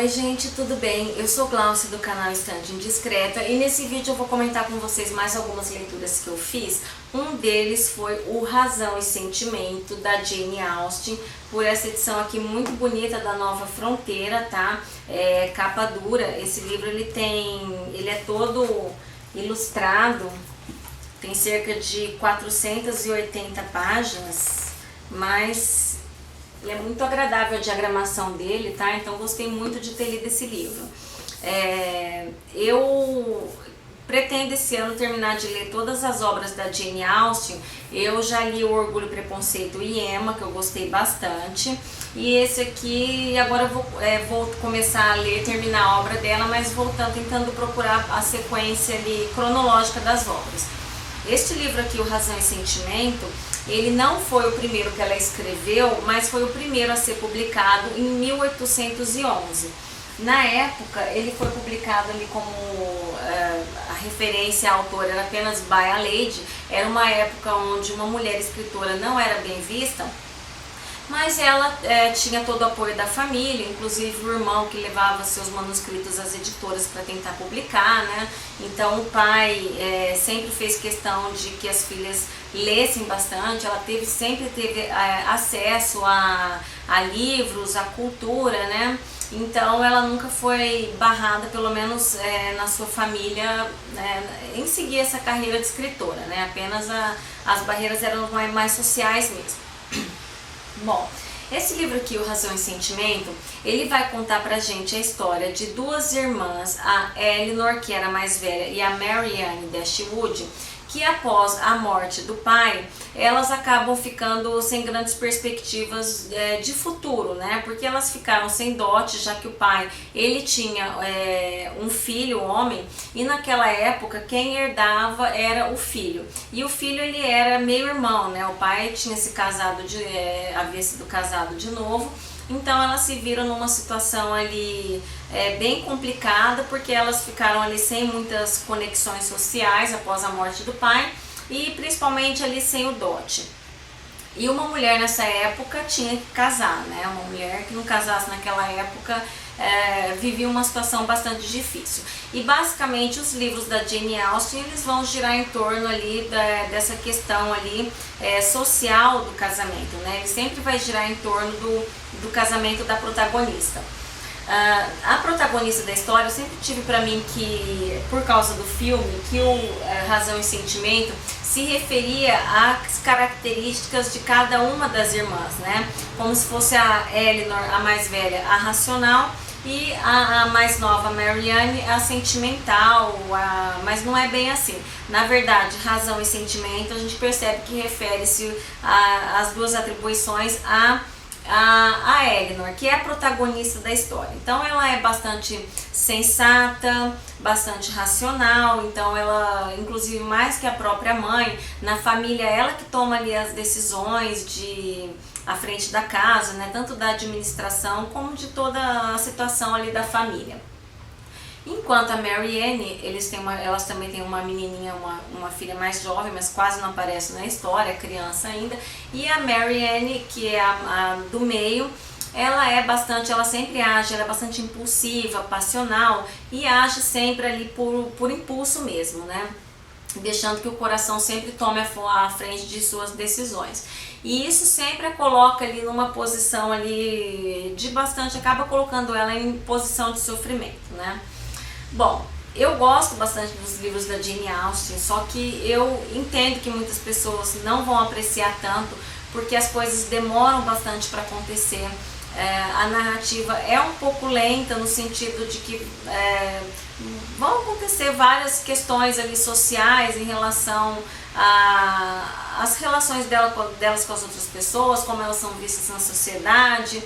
Oi gente, tudo bem? Eu sou Glaucia do canal Estante Indiscreta e nesse vídeo eu vou comentar com vocês mais algumas leituras que eu fiz. Um deles foi o Razão e Sentimento, da Jane Austen, por essa edição aqui muito bonita da Nova Fronteira, tá? Capa dura. Esse livro ele é todo ilustrado, tem cerca de 480 páginas, mas e é muito agradável a diagramação dele, tá? Então gostei muito de ter lido esse livro. Eu pretendo esse ano terminar de ler todas as obras da Jane Austen. Eu já li o Orgulho, Preconceito e Emma, que eu gostei bastante. E esse aqui, agora eu vou começar a ler, terminar a obra dela, mas tentando procurar a sequência ali, cronológica das obras. Este livro aqui, O Razão e Sentimento, ele não foi o primeiro que ela escreveu, mas foi o primeiro a ser publicado em 1811. Na época, ele foi publicado ali como a referência à autora era apenas By a Lady. Era uma época onde uma mulher escritora não era bem vista, mas ela tinha todo o apoio da família, inclusive o irmão que levava seus manuscritos às editoras para tentar publicar, né? Então o pai sempre fez questão de que as filhas lessem bastante. Ela sempre teve acesso a livros, a cultura, né? Então ela nunca foi barrada, pelo menos na sua família, em seguir essa carreira de escritora, né? Apenas as barreiras eram mais sociais mesmo. Bom, esse livro aqui, O Razão e Sentimento, ele vai contar pra gente a história de duas irmãs, a Elinor, que era a mais velha, e a Marianne Dashwood, que após a morte do pai, elas acabam ficando sem grandes perspectivas de futuro, né? Porque elas ficaram sem dote, já que o pai, ele tinha um filho, homem, e naquela época quem herdava era o filho. E o filho, ele era meio irmão, né? O pai tinha se casado, havia sido casado de novo. Então elas se viram numa situação ali bem complicada, porque elas ficaram ali sem muitas conexões sociais após a morte do pai e principalmente ali sem o dote. E uma mulher nessa época tinha que casar, né? Uma mulher que não casasse naquela época vivia uma situação bastante difícil. E basicamente os livros da Jane Austen, eles vão girar em torno ali dessa questão ali social do casamento, né? Ele sempre vai girar em torno do casamento da protagonista. A protagonista da história, eu sempre tive pra mim que, por causa do filme, que o Razão e Sentimento se referia às características de cada uma das irmãs, né? Como se fosse a Elinor, a mais velha, a racional, e a mais nova, Marianne, a sentimental, mas não é bem assim. Na verdade, razão e sentimento, a gente percebe que refere-se às duas atribuições a Elinor, que é a protagonista da história. Então ela é bastante sensata, bastante racional. Então ela, inclusive mais que a própria mãe, na família, ela que toma ali as decisões à frente da casa, né? Tanto da administração como de toda a situação ali da família. Enquanto a Marianne, elas também têm uma menininha, uma filha mais jovem, mas quase não aparece na história, é criança ainda. E a Marianne, que é a do meio, ela sempre age, ela é bastante impulsiva, passional e age sempre ali por impulso mesmo, né? Deixando que o coração sempre tome a frente de suas decisões. E isso sempre a coloca ali numa posição ali acaba colocando ela em posição de sofrimento, né? Bom, eu gosto bastante dos livros da Jane Austen, só que eu entendo que muitas pessoas não vão apreciar tanto, porque as coisas demoram bastante para acontecer. A narrativa é um pouco lenta, no sentido de que vão acontecer várias questões ali sociais em relação às relações delas com as outras pessoas, como elas são vistas na sociedade.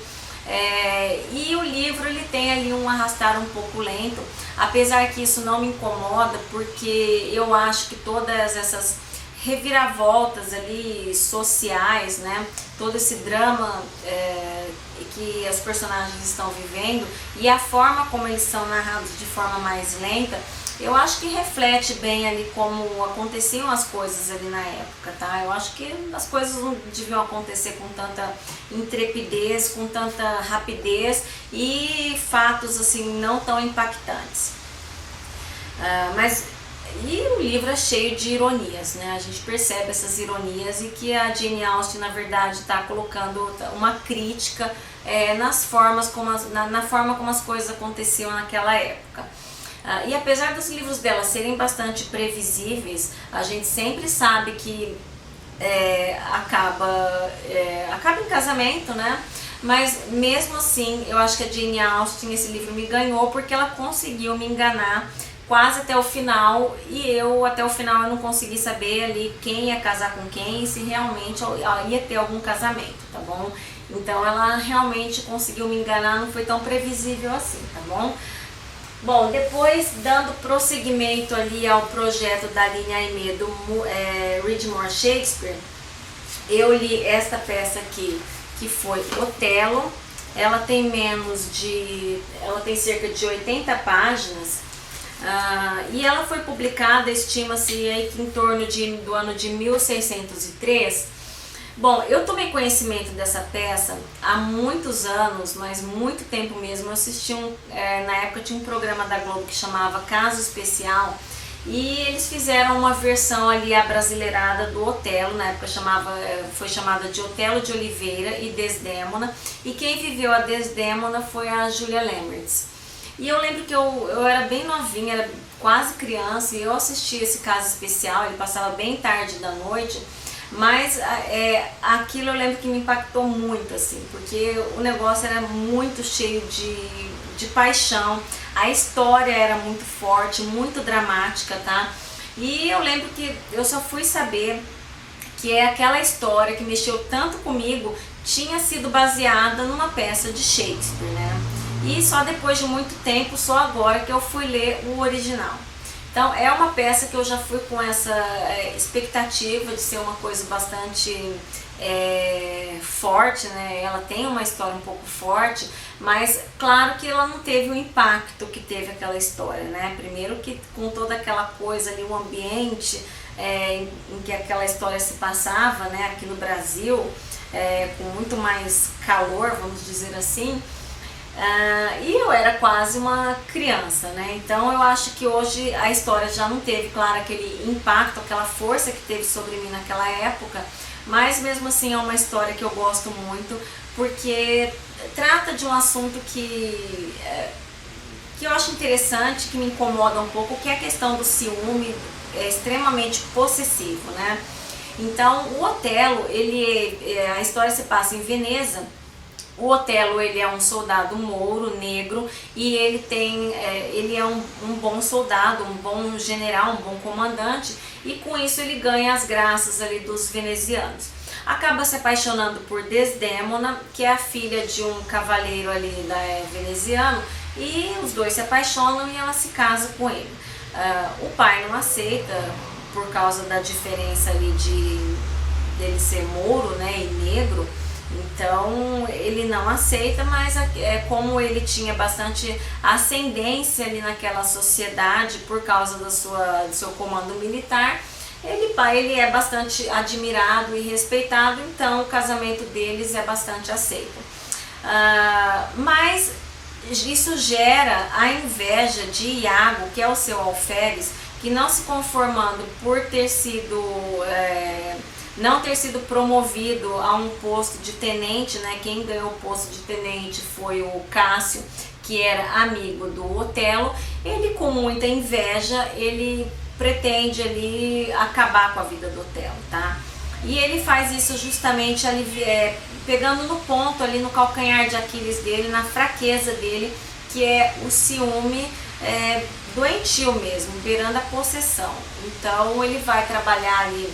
E o livro, ele tem ali um arrastar um pouco lento, apesar que isso não me incomoda, porque eu acho que todas essas reviravoltas ali sociais, né? Todo esse drama que os personagens estão vivendo e a forma como eles são narrados de forma mais lenta, eu acho que reflete bem ali como aconteciam as coisas ali na época, tá? Eu acho que as coisas não deviam acontecer com tanta intrepidez, com tanta rapidez e fatos assim não tão impactantes. E o livro é cheio de ironias, né? A gente percebe essas ironias e que a Jane Austen, na verdade, está colocando uma crítica nas formas como na forma como as coisas aconteciam naquela época. E apesar dos livros dela serem bastante previsíveis, a gente sempre sabe que acaba em casamento, né? Mas mesmo assim, eu acho que a Jane Austen, esse livro me ganhou porque ela conseguiu me enganar quase até o final, e até o final eu não consegui saber ali quem ia casar com quem e se realmente ia ter algum casamento, tá bom? Então ela realmente conseguiu me enganar, não foi tão previsível assim, tá bom? Bom, depois dando prosseguimento ali ao projeto da linha Aimee do Read More Shakespeare, eu li esta peça aqui, que foi Otelo. Ela tem cerca de 80 páginas. E ela foi publicada, estima-se aí que em torno do ano de 1603. Bom, eu tomei conhecimento dessa peça há muitos anos, mas muito tempo mesmo. Eu assisti na época tinha um programa da Globo que chamava Caso Especial, e eles fizeram uma versão ali abrasileirada do Otelo. Na época foi chamada de Otelo de Oliveira e Desdémona, e quem viveu a Desdémona foi a Julia Lemmertz. E eu lembro que eu era bem novinha, era quase criança, e eu assisti esse Caso Especial. Ele passava bem tarde da noite, mas aquilo eu lembro que me impactou muito, assim, porque o negócio era muito cheio de paixão, a história era muito forte, muito dramática, tá? E eu lembro que eu só fui saber que aquela história que mexeu tanto comigo tinha sido baseada numa peça de Shakespeare, né? E só depois de muito tempo, só agora que eu fui ler o original. Então é uma peça que eu já fui com essa expectativa de ser uma coisa bastante forte, né? Ela tem uma história um pouco forte, mas claro que ela não teve o impacto que teve aquela história, né? Primeiro que com toda aquela coisa ali, o ambiente em que aquela história se passava, né? Aqui no Brasil, com muito mais calor, vamos dizer assim. E eu era quase uma criança, né? Então eu acho que hoje a história já não teve, claro, aquele impacto, aquela força que teve sobre mim naquela época, mas mesmo assim é uma história que eu gosto muito, porque trata de um assunto que eu acho interessante, que me incomoda um pouco, que é a questão do ciúme extremamente possessivo, né? Então o Otelo, a história se passa em Veneza. O Otelo, ele é um soldado mouro, negro, e ele é um bom soldado, um bom general, um bom comandante, e com isso ele ganha as graças ali dos venezianos. Acaba se apaixonando por Desdémona, que é a filha de um cavaleiro ali veneziano, e os dois se apaixonam e ela se casa com ele. O pai não aceita por causa da diferença ali dele ser mouro, né, e negro. Então ele não aceita, mas como ele tinha bastante ascendência ali naquela sociedade por causa do seu comando militar, ele é bastante admirado e respeitado, então o casamento deles é bastante aceito. Mas isso gera a inveja de Iago, que é o seu alferes, que não se conformando por não ter sido promovido a um posto de tenente, né? Quem ganhou o posto de tenente foi o Cássio, que era amigo do Otelo. Ele, com muita inveja, ele pretende ali acabar com a vida do Otelo, tá? E ele faz isso justamente ali, pegando no ponto ali, no calcanhar de Aquiles dele, na fraqueza dele, que é o ciúme doentio mesmo, beirando a possessão. Então ele vai trabalhar ali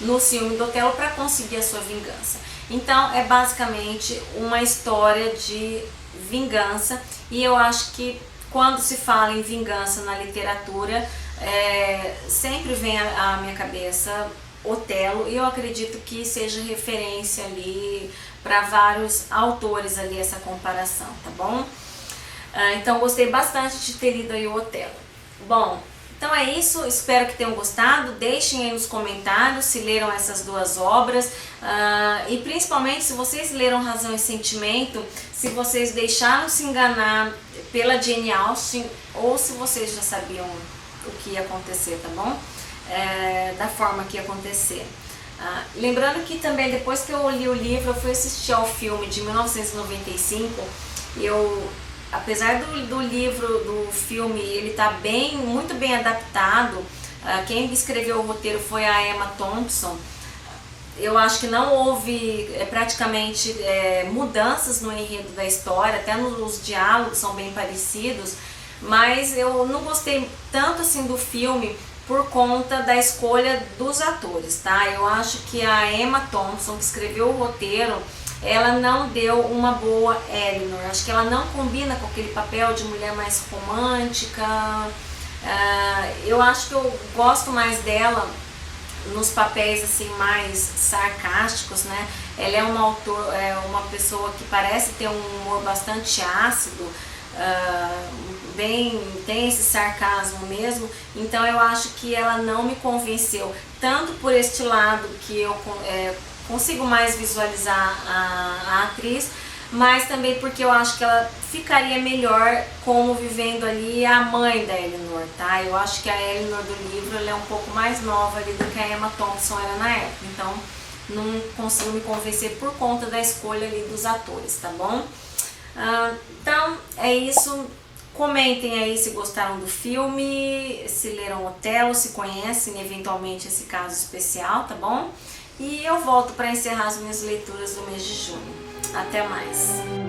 no ciúme do Otelo para conseguir a sua vingança. Então é basicamente uma história de vingança, e eu acho que quando se fala em vingança na literatura, sempre vem à minha cabeça Otelo, e eu acredito que seja referência ali para vários autores ali essa comparação, tá bom? Então gostei bastante de ter lido aí o Otelo. Bom, então é isso, espero que tenham gostado, deixem aí nos comentários se leram essas duas obras, e principalmente se vocês leram Razão e Sentimento, se vocês deixaram se enganar pela Jane Austen ou se vocês já sabiam o que ia acontecer, tá bom? Da forma que ia acontecer. Lembrando que também depois que eu li o livro, eu fui assistir ao filme de 1995, apesar do livro, do filme, ele tá muito bem adaptado. Quem escreveu o roteiro foi a Emma Thompson. Eu acho que não houve praticamente mudanças no enredo da história, até nos diálogos são bem parecidos, mas eu não gostei tanto assim do filme por conta da escolha dos atores, tá? Eu acho que a Emma Thompson, que escreveu o roteiro, ela não deu uma boa Elinor. Acho que ela não combina com aquele papel de mulher mais romântica. Eu acho que eu gosto mais dela nos papéis assim mais sarcásticos, né? Ela é uma pessoa que parece ter um humor bastante ácido, tem esse sarcasmo mesmo, então eu acho que ela não me convenceu, tanto por este lado que eu consigo mais visualizar a atriz, mas também porque eu acho que ela ficaria melhor como vivendo ali a mãe da Elinor, tá? Eu acho que a Elinor do livro ela é um pouco mais nova ali do que a Emma Thompson era na época, então não consigo me convencer por conta da escolha ali dos atores, tá bom? Então é isso, comentem aí se gostaram do filme, se leram Otelo, se conhecem eventualmente esse caso especial, tá bom? E eu volto para encerrar as minhas leituras do mês de junho. Até mais!